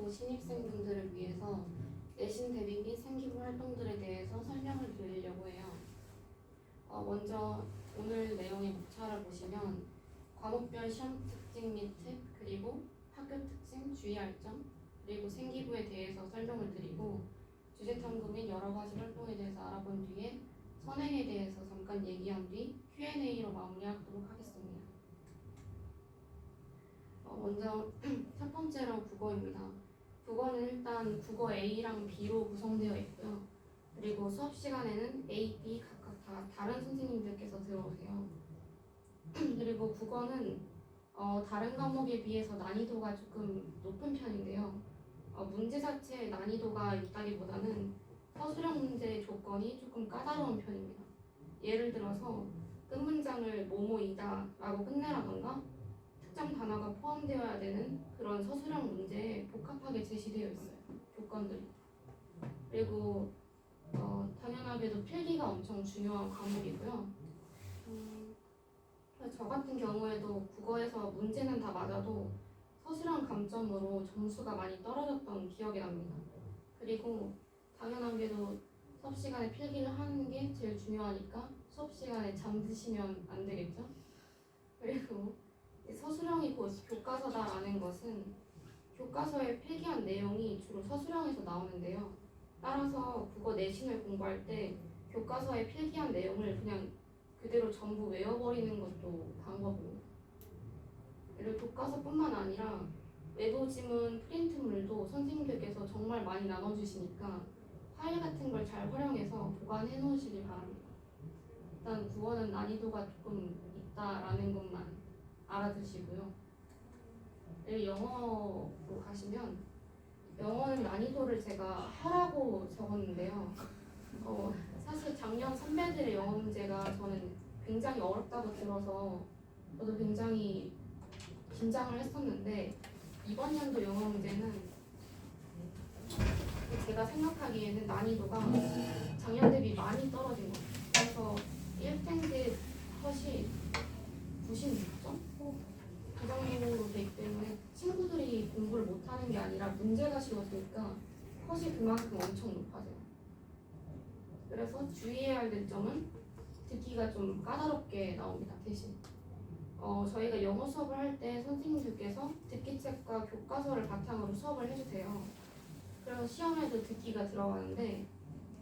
그리고 신입생분들을 위해서 내신 대비 및 생기부 활동들에 대해서 설명을 드리려고 해요. 먼저 오늘 내용의 목차를 보시면 과목별 시험 특징 및 팁, 그리고 학교 특징, 주의할 점, 그리고 생기부에 대해서 설명을 드리고 주제 탐구 및 여러 가지 활동에 대해서 알아본 뒤에 선행에 대해서 잠깐 얘기한 뒤 Q&A로 마무리하도록 하겠습니다. 먼저 첫 번째로 국어입니다. 국어는 일단 국어 A랑 B로 구성되어 있고요. 그리고 수업 시간에는 A, B 각각 다 다른 선생님들께서 들어오세요. 그리고 국어는 다른 과목에 비해서 난이도가 조금 높은 편인데요. 문제 자체의 난이도가 있다기보다는 서술형 문제의 조건이 조금 까다로운 편입니다. 예를 들어서 끝문장을 뭐뭐이다 라고 끝내라던가 특정 단어가 포함되어야 되는 그런 서술형 문제에 복합하게 제시되어 있어요. 조건들이. 그리고 당연하게도 필기가 엄청 중요한 과목이고요. 저 같은 경우에도 국어에서 문제는 다 맞아도 서술형 감점으로 점수가 많이 떨어졌던 기억이 납니다. 그리고 당연하게도 수업 시간에 필기를 하는 게 제일 중요하니까 수업 시간에 잠드시면 안 되겠죠? 그리고 서술형이 곧 교과서다라는 것은 교과서에 필기한 내용이 주로 서술형에서 나오는데요. 따라서 국어 내신을 공부할 때 교과서에 필기한 내용을 그냥 그대로 전부 외워버리는 것도 방법입니다. 그리고 교과서뿐만 아니라 외부 지문 프린트물도 선생님들께서 정말 많이 나눠주시니까 파일 같은 걸 잘 활용해서 보관해 놓으시길 바랍니다. 일단 국어는 난이도가 조금 있다라는 것만 알아두시고요. 그리고 영어로 가시면 영어는 난이도를 제가 하라고 적었는데요. 사실 작년 선배들의 영어 문제가 저는 굉장히 어렵다고 들어서 저도 굉장히 긴장을 했었는데 이번 연도 영어 문제는 제가 생각하기에는 난이도가 작년 대비 많이 떨어진 것 같아요. 그래서 1등급 컷이 96점? 그 정도로 되기 때문에 친구들이 공부를 못하는 게 아니라 문제가 쉬워지니까 컷이 그만큼 엄청 높아져요. 그래서 주의해야 할 점은 듣기가 좀 까다롭게 나옵니다. 대신 저희가 영어 수업을 할 때 선생님들께서 듣기책과 교과서를 바탕으로 수업을 해주세요. 그래서 시험에도 듣기가 들어가는데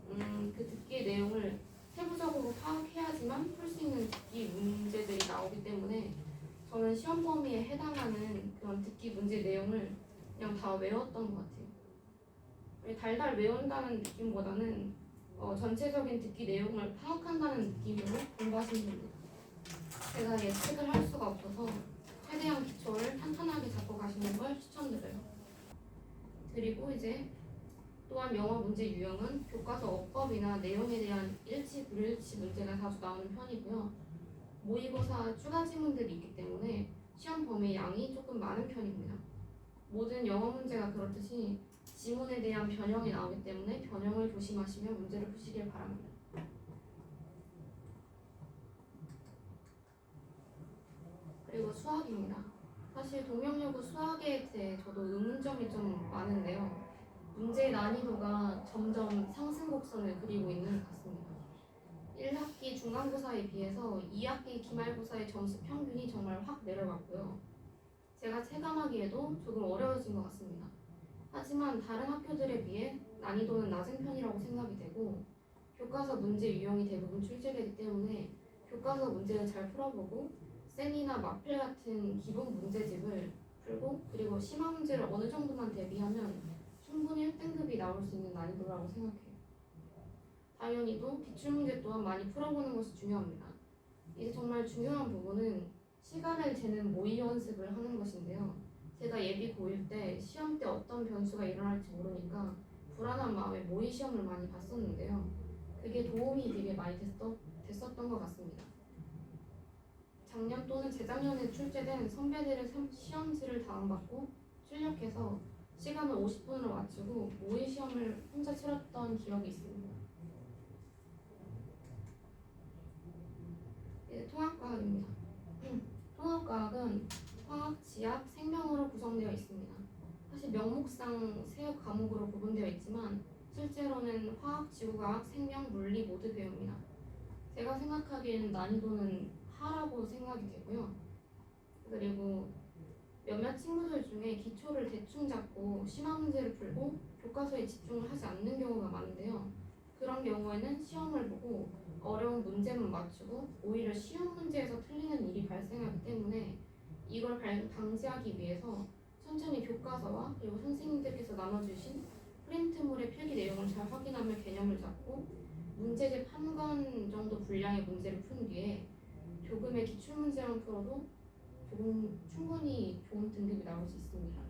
그 듣기의 내용을 세부적으로 파악해야지만 풀 수 있는 듣기 문제들이 나오기 때문에 저는 시험 범위에 해당하는 그런 듣기 문제 내용을 그냥 다 외웠던 것 같아요. 달달 외운다는 느낌보다는 전체적인 듣기 내용을 파악한다는 느낌으로 공부하시면 됩니다. 제가 예측을 할 수가 없어서 최대한 기초를 탄탄하게 잡고 가시는 걸 추천드려요. 그리고 이제 또한 영어 문제 유형은 교과서 어법이나 내용에 대한 일치, 불일치 문제가 자주 나오는 편이고요. 모의고사 추가 지문들이 있기 때문에 시험 범위 양이 조금 많은 편입니다. 모든 영어 문제가 그렇듯이 지문에 대한 변형이 나오기 때문에 변형을 조심하시며 문제를 푸시길 바랍니다. 그리고 수학입니다. 사실 동명여고 수학에 대해 저도 의문점이 좀 많은데요. 문제의 난이도가 점점 상승 곡선을 그리고 있는 것 같습니다. 1학기 중간고사에 비해서 2학기 기말고사의 점수 평균이 정말 확 내려갔고요. 제가 체감하기에도 조금 어려워진 것 같습니다. 하지만 다른 학교들에 비해 난이도는 낮은 편이라고 생각이 되고 교과서 문제 유형이 대부분 출제되기 때문에 교과서 문제를 잘 풀어보고 셈이나 마필 같은 기본 문제집을 풀고 그리고 심화 문제를 어느 정도만 대비하면 충분히 1등급이 나올 수 있는 난이도라고 생각해요. 당연히도 기출문제 또한 많이 풀어보는 것이 중요합니다. 이제 정말 중요한 부분은 시간을 재는 모의 연습을 하는 것인데요. 제가 예비 고1 때 시험 때 어떤 변수가 일어날지 모르니까 불안한 마음에 모의 시험을 많이 봤었는데요. 그게 도움이 되게 많이 됐었던 것 같습니다. 작년 또는 재작년에 출제된 선배들의 시험지를 다운받고 출력해서 시간을 50분으로 맞추고 모의 시험을 혼자 치렀던 기억이 있습니다. 이제 통합과학입니다. 통합과학은 화학, 지학, 생명으로 구성되어 있습니다. 사실 명문 명목상 세 과목으로 구분되어 있지만 실제로는 화학, 지구과학, 생명, 물리 모두 배웁니다. 제가 생각하기에는 난이도는 하라고 생각이 되고요. 그리고 몇몇 친구들 중에 기초를 대충 잡고 심화 문제를 풀고 교과서에 집중을 하지 않는 경우가 많은데요. 그런 경우에는 시험을 보고 어려운 문제만 맞추고 오히려 쉬운 문제에서 틀리는 일이 발생하기 때문에 이걸 방지하기 위해서 천천히 교과서와 그리고 선생님들께서 나눠주신 프린트물의 필기 내용을 잘 확인하며 개념을 잡고 문제집 한 권 정도 분량의 문제를 푼 뒤에 조금의 기출문제만 풀어도 충분히 좋은 등급이 나올 수 있습니다.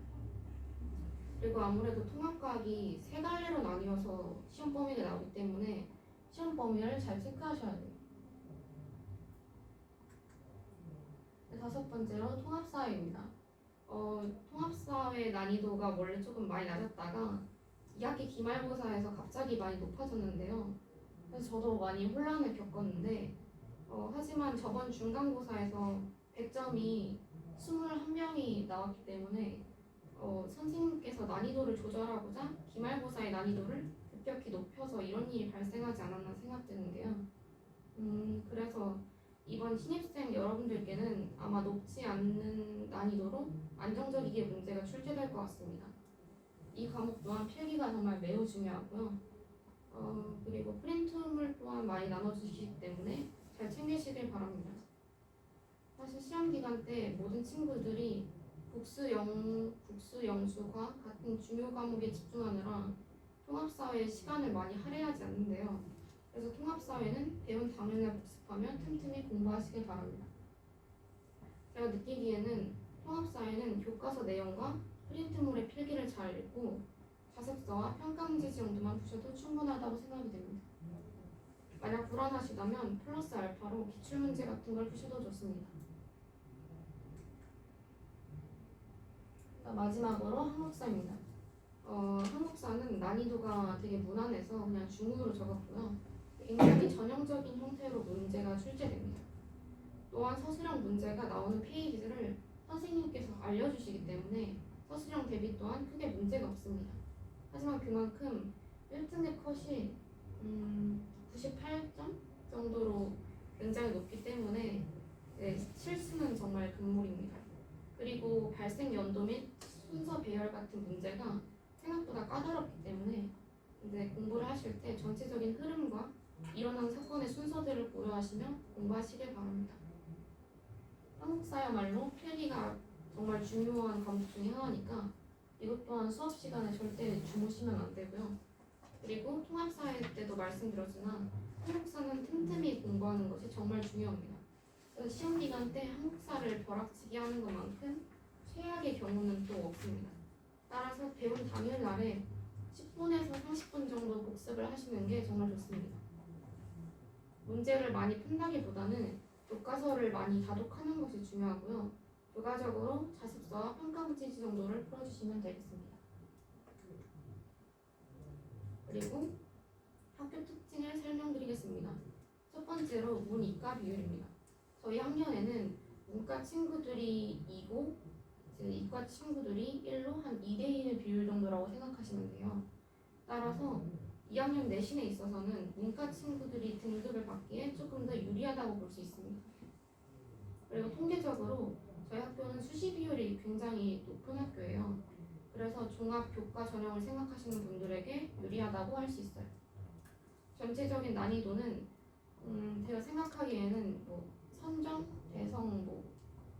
그리고 아무래도 통합과학이 세 갈래로 나뉘어서 시험 범위가 나오기 때문에 시험 범위를 잘 체크하셔야 돼요. 다섯 번째로 통합사회입니다. 통합사회 난이도가 원래 조금 많이 낮았다가 2학기 기말고사에서 갑자기 많이 높아졌는데요. 그래서 저도 많이 혼란을 겪었는데 하지만 저번 중간고사에서 100점이 21명이 나왔기 때문에 선생님께서 난이도를 조절하고자 기말고사의 난이도를 급격히 높여서 이런 일이 발생하지 않았나 생각되는데요. 그래서 이번 신입생 여러분들께는 아마 높지 않는 난이도로 안정적이게 문제가 출제될 것 같습니다. 이 과목 또한 필기가 정말 매우 중요하고요. 그리고 프린트물 또한 많이 나눠주시기 때문에 잘 챙기시길 바랍니다. 사실 시험 기간 때 모든 친구들이 국수, 영수과 같은 중요 과목에 집중하느라 통합사회에 시간을 많이 할애하지 않는데요. 그래서 통합사회는 배운 당연을 복습하며 틈틈이 공부하시길 바랍니다. 제가 느끼기에는 통합사회는 교과서 내용과 프린트물의 필기를 잘 읽고 자습서와 평가문제 정도만 푸셔도 충분하다고 생각이 됩니다. 만약 불안하시다면 플러스 알파로 기출문제 같은 걸 푸셔도 좋습니다. 마지막으로 한국사입니다. 한국사는 난이도가 되게 무난해서 그냥 중으로 적었고요. 굉장히 전형적인 형태로 문제가 출제됩니다. 또한 서술형 문제가 나오는 페이지를 선생님께서 알려주시기 때문에 서술형 대비 또한 크게 문제가 없습니다. 하지만 그만큼 1등급 컷이 98점 정도로 굉장히 높기 때문에 실수는 정말 금물입니다. 그리고 발생 연도 및 순서 배열 같은 문제가 생각보다 까다롭기 때문에 이제 공부를 하실 때 전체적인 흐름과 일어난 사건의 순서들을 고려하시며 공부하시길 바랍니다. 한국사야말로 필기가 정말 중요한 과목 중에 하나니까 이것 또한 수업 시간에 절대 주무시면 안 되고요. 그리고 통합사회 때도 말씀드렸지만 한국사는 틈틈이 공부하는 것이 정말 중요합니다. 그래서 시험 기간 때 한국사를 벼락치기 하는 것만큼 최악의 경우는 또 없습니다. 따라서 배운 당일날에 10분에서 30분 정도 복습을 하시는 게 정말 좋습니다. 문제를 많이 푼다기보다는 교과서를 많이 다독하는 것이 중요하고요. 부가적으로 자습서와 평가문제지 정도를 풀어주시면 되겠습니다. 그리고 학교 특징을 설명드리겠습니다. 첫 번째로 문이과 비율입니다. 저희 학년에는 문과 친구들이 2고 이제 이과 친구들이 1로 한 2대1의 비율 정도라고 생각하시면 돼요. 따라서 2학년 내신에 있어서는 문과 친구들이 등급을 받기에 조금 더 유리하다고 볼 수 있습니다. 그리고 통계적으로 저희 학교는 수시 비율이 굉장히 높은 학교예요. 그래서 종합 교과 전형을 생각하시는 분들에게 유리하다고 할 수 있어요. 전체적인 난이도는 제가 생각하기에는 선정, 대성,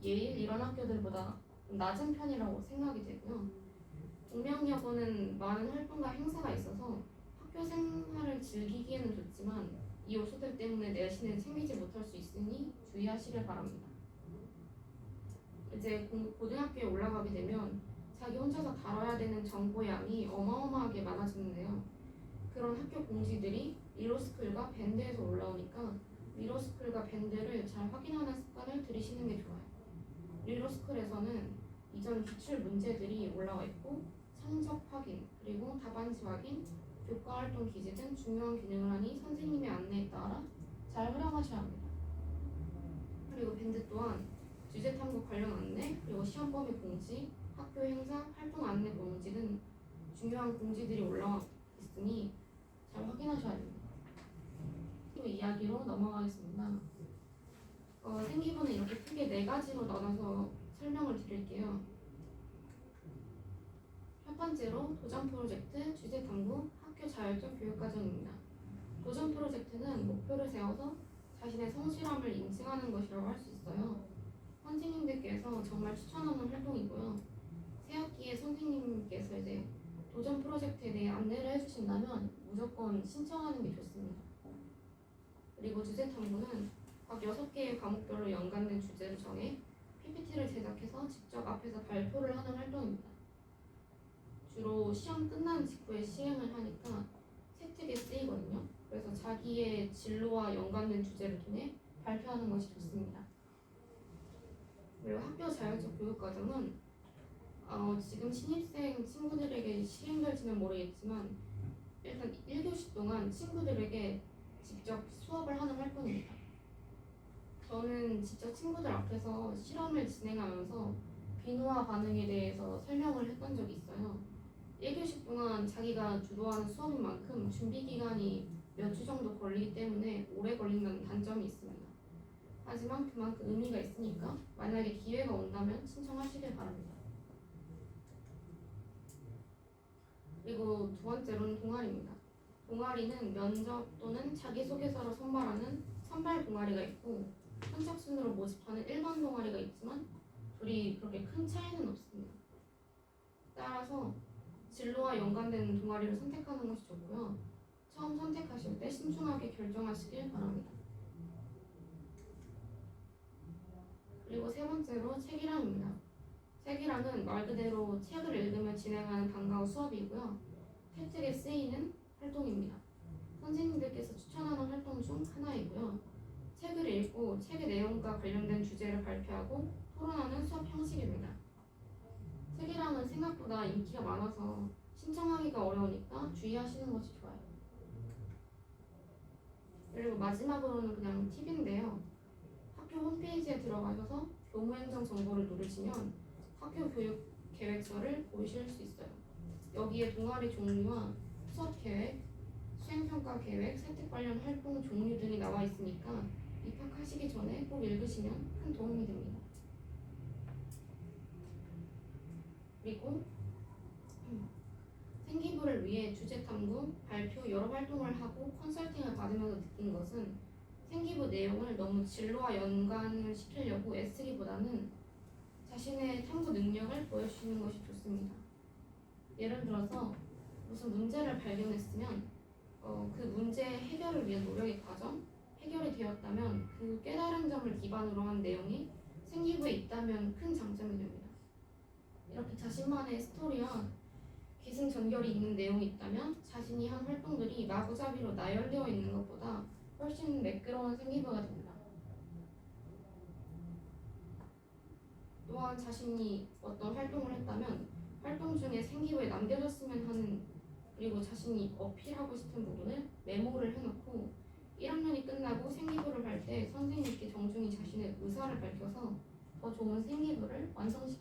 예일 이런 학교들보다 좀 낮은 편이라고 생각이 되고요. 동명여고는 많은 활동과 행사가 있어서 학교 생활을 즐기기에는 좋지만 이 요소들 때문에 내신을 챙기지 못할 수 있으니 주의하시길 바랍니다. 이제 고등학교에 올라가게 되면 자기 혼자서 다뤄야 되는 정보 양이 어마어마하게 많아지는데요. 그런 학교 공지들이 리로스쿨과 밴드에서 올라오니까 리로스쿨과 밴드를 잘 확인하는 습관을 들이시는 게 좋아요. 리로스쿨에서는 이전 기출 문제들이 올라와 있고 성적 확인, 그리고 답안지 확인, 교과 활동 기재 등 중요한 기능을 하니 선생님의 안내에 따라 잘 활용하셔야 합니다. 그리고 밴드 또한 주제 탐구 관련 안내, 그리고 시험 범위 공지, 학교 행사, 활동 안내 공지 등 중요한 공지들이 올라와 있으니 잘 확인하셔야 됩니다. 또 이야기로 넘어가겠습니다. 생기부는 이렇게 크게 4가지로 나눠서 설명을 드릴게요. 첫 번째로 도전 프로젝트, 주제 탐구, 학교 자율적 교육 과정입니다. 도전 프로젝트는 목표를 세워서 자신의 성실함을 인증하는 것이라고 할 수 있어요. 선생님들께서 정말 추천하는 활동이고요. 새학기에 선생님께서 이제 도전 프로젝트에 대해 안내를 해주신다면 무조건 신청하는 게 좋습니다. 그리고 주제 탐구는 각 6개의 과목별로 연관된 주제를 정해 PPT를 제작해서 직접 앞에서 발표를 하는 활동입니다. 주로 시험 끝난 직후에 시행을 하니까 세특에 쓰이거든요. 그래서 자기의 진로와 연관된 주제를 통해 발표하는 것이 좋습니다. 그리고 학교 자율적 교육 과정은 지금 신입생 친구들에게 시행될지는 모르겠지만 일단 1교시 동안 친구들에게 직접 수업을 하는 활동입니다. 저는 직접 친구들 앞에서 실험을 진행하면서 비누화 반응에 대해서 설명을 했던 적이 있어요. 1교시 동안 자기가 주도하는 수업인 만큼 준비 기간이 몇 주 정도 걸리기 때문에 오래 걸린다는 단점이 있습니다. 하지만 그만큼 의미가 있으니까 만약에 기회가 온다면 신청하시길 바랍니다. 그리고 두 번째로는 동아리입니다. 동아리는 면접 또는 자기소개서로 선발하는 선발 동아리가 있고 선착순으로 모집하는 일반 동아리가 있지만 둘이 그렇게 큰 차이는 없습니다. 따라서 진로와 연관된 동아리를 선택하는 것이 좋고요. 처음 선택하실 때 신중하게 결정하시길 바랍니다. 그리고 세 번째로 책이랑입니다. 책이랑은 말 그대로 책을 읽으며 진행하는 방과후 수업이고요. 세특에 쓰이는 활동입니다. 선생님들께서 추천하는 활동 중 하나이고요. 책을 읽고 책의 내용과 관련된 주제를 발표하고 토론하는 수업 형식입니다. 책이랑은 생각보다 인기가 많아서 신청하기가 어려우니까 주의하시는 것이 좋아요. 그리고 마지막으로는 그냥 팁인데요. 학교 홈페이지에 들어가셔서 교무행정 정보를 누르시면 학교 교육 계획서를 보실 수 있어요. 여기에 동아리 종류와 수업 계획, 수행평가 계획, 세특 관련 활동 종류 등이 나와 있으니까 입학하시기 전에 꼭 읽으시면 큰 도움이 됩니다. 그리고 생기부를 위해 주제 탐구, 발표 여러 활동을 하고 컨설팅을 받으면서 느낀 것은 생기부 내용을 너무 진로와 연관을 시키려고 애쓰기보다는 자신의 탐구 능력을 보여주시는 것이 좋습니다. 예를 들어서 무슨 문제를 발견했으면 그 문제 해결을 위한 노력의 과정, 해결이 되었다면 그 깨달은 점을 기반으로 한 내용이 생기부에 있다면 큰 장점이 됩니다. 이렇게 자신만의 스토리와 기승전결이 있는 내용이 있다면 자신이 한 활동들이 마구잡이로 나열되어 있는 것보다 훨씬 매끄러운 생기부가 됩니다. 또한 자신이 어떤 활동을 했다면 활동 중에 생기부에 남겨졌으면 하는 그리고 자신이 어필하고 싶은 부분을 메모를 해놓고 1학년이 끝나고 생기부를 할 때 선생님께 정중히 자신의 의사를 밝혀서 더 좋은 생기부를 완성시키는